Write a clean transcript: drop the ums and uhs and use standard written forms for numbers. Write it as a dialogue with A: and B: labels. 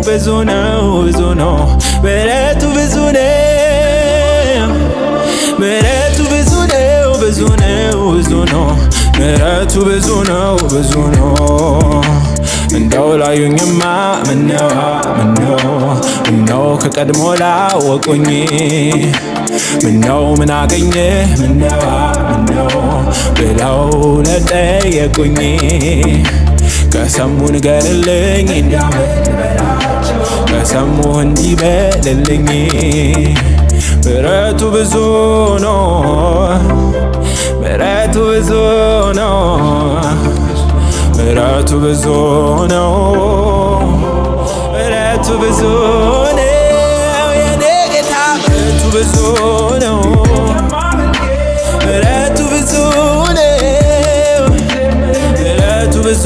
A: ብዙ ነው ብዙ ነው ምሕረቱ ብዙ ነው ምሕረቱ ብዙ ነው ብዙ ነው ብዙ ነው ምሕረቱ ብዙ ነው ብዙ ነው እንደው ላዩኝማ ምነው ከቀድሞ ላወቁኝ ምነው ምን አገኘ ምነው ብለው ለጠየቁኝ ከሰሙ ንገርልኝ ከሰሙ እንዲበልልኝ ምሕረቱ ብዙ ነው ምሕረቱ ብዙ ነው ምሕረቱ ብዙ ነው ምሕረቱ ብዙ ነው የኔ ጌታ ምሕረቱ ብዙ ነው ምሕረቱ ብዙ ነው ምሕረቱ ብዙ